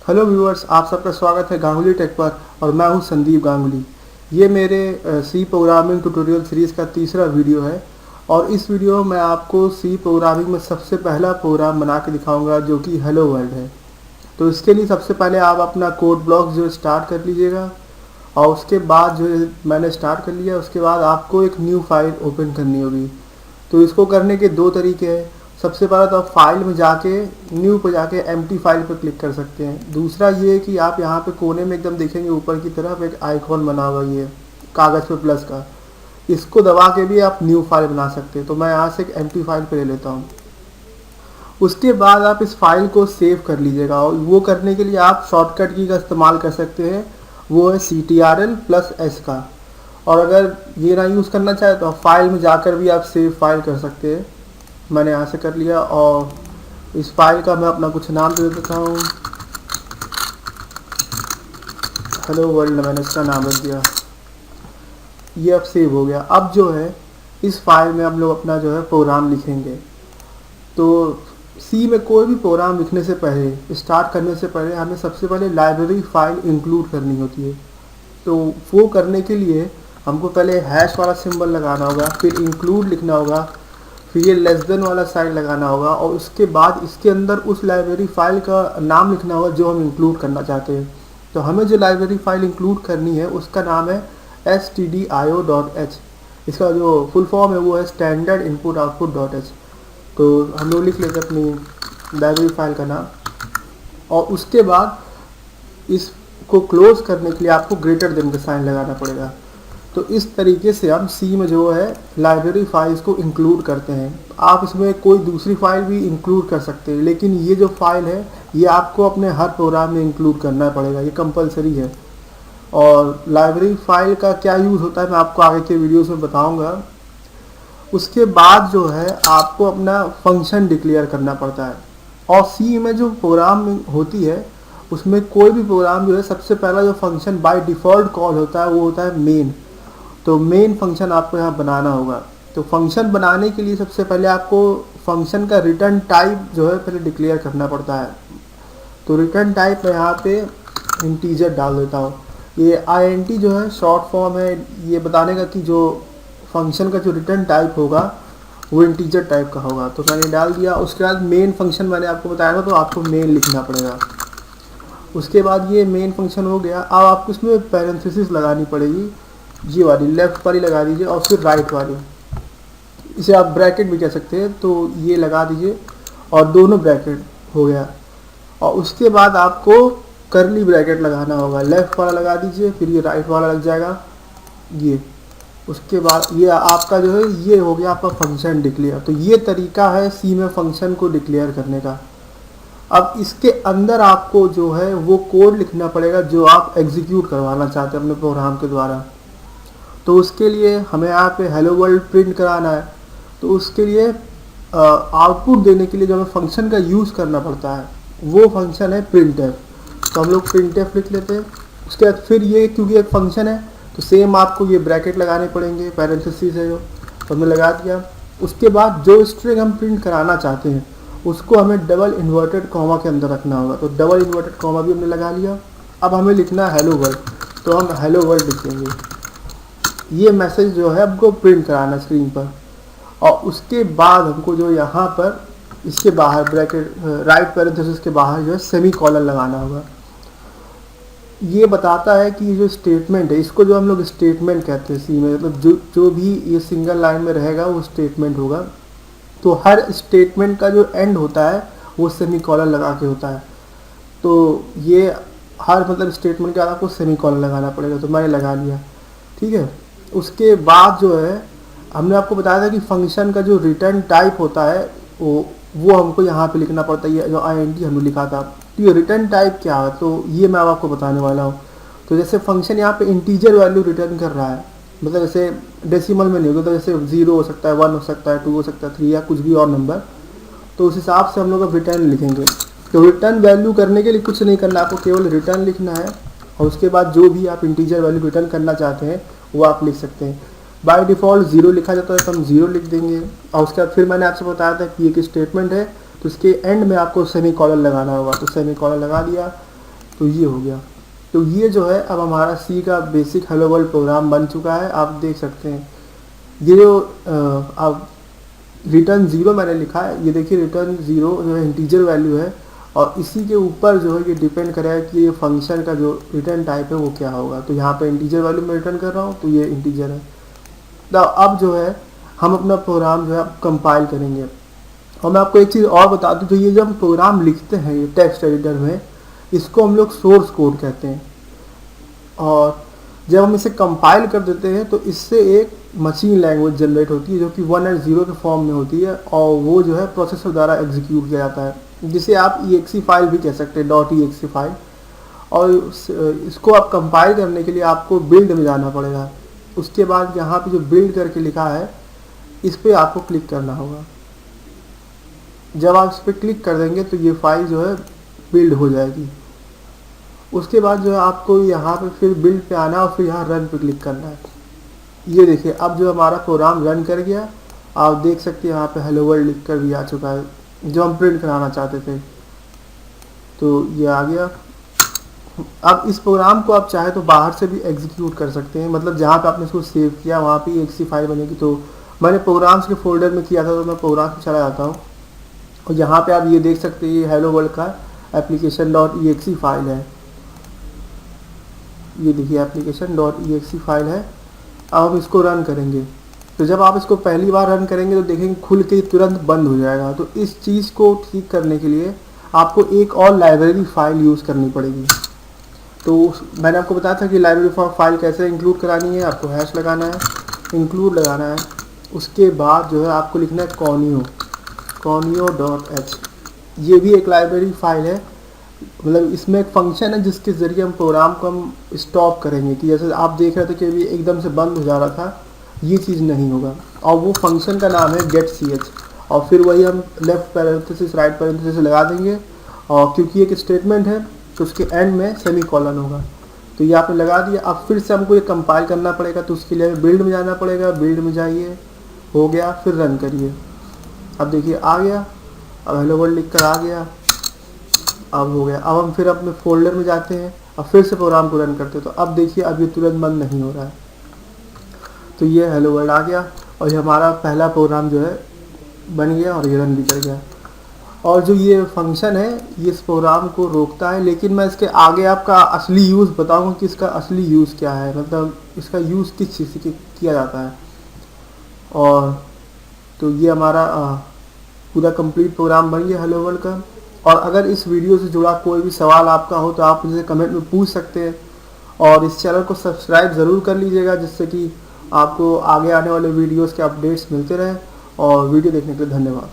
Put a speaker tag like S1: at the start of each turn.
S1: Hello viewers, आप सबका स्वागत है गांगुली टेक पर। और मैं हूं संदीप गांगुली। ये मेरे सी प्रोग्रामिंग ट्यूटोरियल सीरीज़ का तीसरा वीडियो है। और इस वीडियो में मैं आपको सी प्रोग्रामिंग में सबसे पहला प्रोग्राम बना के दिखाऊंगा जो कि हेलो वर्ल्ड है। तो इसके लिए सबसे पहले आप अपना कोड ब्लॉक जो स्टार्ट कर लीजिएगा। और उसके बाद जो मैंने स्टार्ट कर लिया, उसके बाद आपको एक न्यू फाइल ओपन करनी होगी। तो इसको करने के दो तरीके हैं। सबसे पहला तो आप फाइल में जाके न्यू पे जाके एम्प्टी फाइल पर क्लिक कर सकते हैं। दूसरा ये कि आप यहाँ पे कोने में एकदम देखेंगे ऊपर की तरफ एक आइकॉन बना हुआ ये कागज़ पे प्लस का, इसको दबा के भी आप न्यू फाइल बना सकते हैं। तो मैं यहाँ से एक एम्प्टी फाइल पे ले लेता हूँ। उसके बाद आप इस फाइल को सेव कर लीजिएगा। और वो करने के लिए आप शॉर्टकट की का इस्तेमाल कर सकते हैं, वो है CTRL+S का। और अगर ये ना यूज़ करना चाहे तो फाइल में जाकर भी आप सेव फाइल कर सकते हैं। मैंने यहाँ से कर लिया और इस फाइल का मैं अपना कुछ नाम दे देता हूँ, हेलो वर्ल्ड मैंने इसका नाम रख दिया। ये अब सेव हो गया। अब जो है इस फाइल में हम लोग अपना जो है प्रोग्राम लिखेंगे। तो सी में कोई भी प्रोग्राम लिखने से पहले, स्टार्ट करने से पहले हमें सबसे पहले लाइब्रेरी फाइल इंक्लूड करनी होती है। तो वो करने के लिए हमको पहले हैश वाला सिंबल लगाना होगा, फिर इंक्लूड लिखना होगा, फिर ये लेस देन वाला साइन लगाना होगा, और उसके बाद इसके अंदर उस लाइब्रेरी फाइल का नाम लिखना होगा जो हम इंक्लूड करना चाहते हैं। तो हमें जो लाइब्रेरी फाइल इंक्लूड करनी है उसका नाम है stdio.h। इसका जो फुल फॉर्म है वो है standard input output dot H. तो हम लोग लिख लेते हैं अपनी लाइब्रेरी फाइल का नाम। और उसके बाद इसको क्लोज करने के लिए आपको ग्रेटर देन का साइन लगाना पड़ेगा। तो इस तरीके से हम सी में जो है लाइब्रेरी फाइल्स को इंक्लूड करते हैं। आप इसमें कोई दूसरी फाइल भी इंक्लूड कर सकते हैं, लेकिन ये जो फाइल है ये आपको अपने हर प्रोग्राम में इंक्लूड करना पड़ेगा, ये कंपलसरी है। और लाइब्रेरी फाइल का क्या यूज़ होता है मैं आपको आगे के वीडियोस में बताऊंगा। उसके बाद जो है आपको अपना फंक्शन डिक्लेयर करना पड़ता है। और सी में जो प्रोग्राम होती है उसमें कोई भी प्रोग्राम जो है सबसे पहला जो फंक्शन बाय डिफ़ॉल्ट कॉल होता है वो होता है मेन। तो मेन फंक्शन आपको यहाँ बनाना होगा। तो फंक्शन बनाने के लिए सबसे पहले आपको फंक्शन का रिटर्न टाइप जो है पहले डिक्लेयर करना पड़ता है। तो रिटर्न टाइप मैं यहाँ पे इंटीजर डाल देता हूँ। ये int जो है शॉर्ट फॉर्म है ये बताने का कि जो फंक्शन का जो रिटर्न टाइप होगा वो इंटीजर टाइप का होगा। तो मैंने डाल दिया। उसके बाद मेन फंक्शन मैंने आपको बताया था, तो आपको मेन लिखना पड़ेगा। उसके बाद ये मेन फंक्शन हो गया। अब आपको इसमें पैरेंथेसिस लगानी पड़ेगी, ये वाली लेफ्ट वाली लगा दीजिए और फिर राइट वाली, इसे आप ब्रैकेट भी कह सकते हैं। तो ये लगा दीजिए और दोनों ब्रैकेट हो गया। और उसके बाद आपको करली ब्रैकेट लगाना होगा, लेफ्ट वाला लगा दीजिए, फिर ये राइट वाला लग जाएगा ये। उसके बाद ये आपका जो है ये हो गया आपका फंक्शन डिक्लेयर। तो ये तरीका है सी में फंक्शन को डिक्लेयर करने का। अब इसके अंदर आपको जो है वो कोड लिखना पड़ेगा जो आप एग्जीक्यूट करवाना चाहते हैं अपने प्रोग्राम के द्वारा। तो उसके लिए हमें यहाँ पे हेलो वर्ल्ड प्रिंट कराना है। तो उसके लिए आउटपुट देने के लिए जो हमें फंक्शन का यूज़ करना पड़ता है वो फंक्शन है printf। तो हम लोग printf लिख लेते हैं। उसके बाद फिर ये क्योंकि एक फंक्शन है तो सेम आपको ये ब्रैकेट लगाने पड़ेंगे, पैरेंथेसिस है जो, तो हमने लगा दिया। उसके बाद जो स्ट्रिंग हम प्रिंट कराना चाहते हैं उसको हमें डबल इन्वर्टेड कॉमा के अंदर रखना होगा। तो डबल इन्वर्टेड कॉमा भी हमने लगा लिया। अब हमें लिखना है हेलो वर्ल्ड, तो हम हेलो वर्ल्ड लिखेंगे। ये मैसेज जो है हमको प्रिंट कराना स्क्रीन पर। और उसके बाद हमको जो यहाँ पर इसके बाहर ब्रैकेट राइट पैरेंथेसिस के बाहर जो है सेमी कॉलन लगाना होगा। ये बताता है कि ये जो स्टेटमेंट है इसको जो हम लोग स्टेटमेंट कहते हैं सी में, मतलब जो भी ये सिंगल लाइन में रहेगा वो स्टेटमेंट होगा। तो हर स्टेटमेंट का जो एंड होता है वो सेमी कॉलन लगा के होता है। तो ये हर मतलब स्टेटमेंट के बाद आपको सेमी कॉलन लगाना पड़ेगा। तो मैंने लगा लिया, ठीक है। उसके बाद जो है हमने आपको बताया था कि फंक्शन का जो रिटर्न टाइप होता है वो हमको यहाँ पे लिखना पड़ता है, जो int हमने लिखा था। तो ये रिटर्न टाइप क्या है तो ये मैं आपको बताने वाला हूँ। तो जैसे फंक्शन यहाँ पे इंटीजर वैल्यू रिटर्न कर रहा है, मतलब जैसे डेसिमल में नहीं होगा, तो जैसे 0 हो सकता है, 1 हो सकता है, 2 हो सकता है, 3 या कुछ भी और नंबर। तो उस हिसाब से हम लोग रिटर्न लिखेंगे। तो रिटर्न वैल्यू करने के लिए कुछ नहीं करना, आपको केवल रिटर्न लिखना है। और उसके बाद जो भी आप इंटीजर वैल्यू रिटर्न करना चाहते हैं वो आप लिख सकते हैं। बाय डिफ़ॉल्ट 0 लिखा जाता है तो हम 0 लिख देंगे। और उसके बाद फिर मैंने आपसे बताया था कि एक स्टेटमेंट है तो इसके एंड में आपको सेमी कॉलन लगाना होगा। तो सेमी कॉलन लगा दिया। तो ये हो गया। तो ये जो है अब हमारा सी का बेसिक हेलो वर्ल्ड प्रोग्राम बन चुका है। आप देख सकते हैं ये जो अब रिटर्न ज़ीरो मैंने लिखा है, ये देखिए रिटर्न ज़ीरो जो है इंटीजर वैल्यू है, और इसी के ऊपर जो है ये डिपेंड करेगा कि ये फंक्शन का जो रिटर्न टाइप है वो क्या होगा। तो यहाँ पे इंटीजर वैल्यू में रिटर्न कर रहा हूँ, तो ये इंटीजर है। तो अब जो है हम अपना प्रोग्राम जो है कंपाइल करेंगे। और मैं आपको एक चीज़ और बता दूँ, तो ये जब हम प्रोग्राम लिखते हैं ये टेक्स्ट एडिटर में, इसको हम लोग सोर्स कोड कहते हैं। और जब हम इसे कंपाइल कर देते हैं तो इससे एक मशीन लैंग्वेज जनरेट होती है जो कि 1 और 0 के फॉर्म में होती है, और वो जो है प्रोसेसर द्वारा एग्जीक्यूट किया जाता है, जिसे आप exe फाइल भी कह सकते हैं, .exe फाइल। और इसको आप कंपाइल करने के लिए आपको बिल्ड में जाना पड़ेगा। उसके बाद यहाँ पे जो बिल्ड करके लिखा है इस पर आपको क्लिक करना होगा। जब आप इस पर क्लिक कर देंगे तो ये फाइल जो है बिल्ड हो जाएगी। उसके बाद जो है आपको यहाँ पे फिर बिल्ड पे आना और फिर यहाँ रन पे क्लिक करना है। ये देखिए अब जो हमारा प्रोग्राम रन कर गया। आप देख सकते हैं यहाँ पे हेलो वर्ल्ड लिख कर भी आ चुका है, जो हम प्रिंट कराना चाहते थे। तो ये आ गया। अब इस प्रोग्राम को आप चाहे तो बाहर से भी एग्जीक्यूट कर सकते हैं, मतलब जहाँ पे आपने इसको सेव किया वहाँ पे exe फाइल बनेगी। तो मैंने प्रोग्राम्स के फोल्डर में किया था, तो मैं प्रोग्राम में चला जाता हूँ और यहाँ पे आप ये देख सकते हैं ये हेलो वर्ल्ड का application.exe फाइल है। ये देखिए application.exe फाइल है। अब हम इसको रन करेंगे। तो जब आप इसको पहली बार रन करेंगे तो देखेंगे खुल के तुरंत बंद हो जाएगा। तो इस चीज़ को ठीक करने के लिए आपको एक और लाइब्रेरी फाइल यूज़ करनी पड़ेगी। तो मैंने आपको बताया था कि लाइब्रेरी फाइल कैसे इंक्लूड करानी है। आपको हैश लगाना है, इंक्लूड लगाना है। उसके बाद जो है आपको लिखना है conio.h। ये भी एक लाइब्रेरी फाइल है, मतलब इसमें एक फंक्शन है जिसके ज़रिए हम प्रोग्राम को हम स्टॉप करेंगे, कि जैसे आप देख रहे थे कि अभी एकदम से बंद हो जा रहा था, ये चीज़ नहीं होगा। और वो फंक्शन का नाम है getch, और फिर वही हम लेफ्ट पैरेंथेसिस राइट पैरेंथेसिस लगा देंगे, और क्योंकि एक स्टेटमेंट है तो उसके एंड में सेमीकोलन होगा। तो ये आपने लगा दिया। अब फिर से हमको ये कंपाइल करना पड़ेगा, तो उसके लिए बिल्ड में जाना पड़ेगा। बिल्ड में जाइए, हो गया, फिर रन करिए। अब देखिए आ गया, अब हेलो वर्ल्ड लिख कर आ गया, अब हो गया। अब हम फिर अपने फोल्डर में जाते हैं और फिर से प्रोग्राम को रन करते हैं। तो अब देखिए अब ये तुरंत बंद नहीं हो रहा है। तो ये हेलो वर्ल्ड आ गया और ये हमारा पहला प्रोग्राम जो है बन गया और ये रन भी कर गया। और जो ये फंक्शन है ये इस प्रोग्राम को रोकता है, लेकिन मैं इसके आगे आपका असली यूज़ बताऊंगा कि इसका असली यूज़ क्या है, मतलब इसका यूज़ किस चीज़ से किया जाता है। और तो ये हमारा पूरा कंप्लीट प्रोग्राम बन गया हेलो वर्ल्ड का। और अगर इस वीडियो से जुड़ा कोई भी सवाल आपका हो तो आप मुझे कमेंट में पूछ सकते हैं, और इस चैनल को सब्सक्राइब ज़रूर कर लीजिएगा, जिससे कि आपको आगे आने वाले वीडियोस के अपडेट्स मिलते रहें। और वीडियो देखने के लिए धन्यवाद।